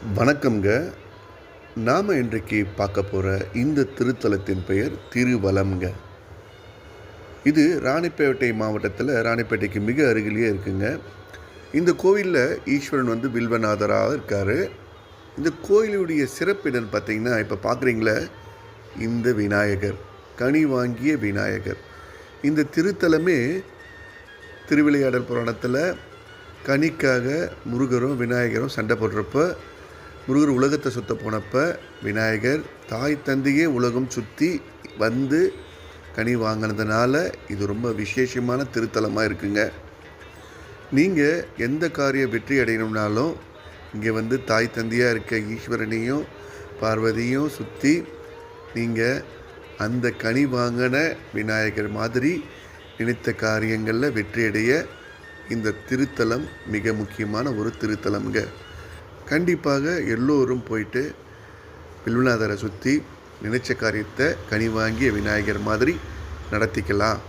வணக்கம்ங்க. நாம் இன்றைக்கு பார்க்க போகிற இந்த திருத்தலத்தின் பெயர் திருவலம்ங்க. இது ராணிப்பேட்டை மாவட்டத்தில் ராணிப்பேட்டைக்கு மிக அருகிலேயே இருக்குங்க. இந்த கோவிலில் ஈஸ்வரன் வில்வநாதராக இருக்கார். இந்த கோயிலுடைய சிறப்பு என்னன்னு பார்த்தீங்கன்னா, இப்போ பார்க்குறீங்களே இந்த விநாயகர், கனி வாங்கிய விநாயகர். இந்த திருத்தலமே திருவிளையாடல் புராணத்தில் கனிக்காக முருகரும் விநாயகரும் சண்டை போடுறப்ப, முருகர் உலகத்தை சுற்ற போனப்போ விநாயகர் தாய் தந்தையே உலகம் சுற்றி வந்து கனி வாங்கினதுனால இது ரொம்ப விசேஷமான திருத்தலமாக இருக்குங்க. நீங்கள் எந்த காரியம் வெற்றி அடையணும்னாலும் இங்கே தாய் தந்தையாக இருக்க ஈஸ்வரனையும் பார்வதியும் சுற்றி நீங்கள் அந்த கனி வாங்கின விநாயகர் மாதிரி நினைத்த காரியங்களில் வெற்றியடைய இந்த திருத்தலம் மிக முக்கியமான ஒரு திருத்தலம்ங்க. கண்டிப்பாக எல்லோரும் போயிட்டு வில்வநாதரை சுற்றி நினைச்ச காரியத்தை கனி வாங்கிய விநாயகர் மாதிரி நடத்திக்கலாம்.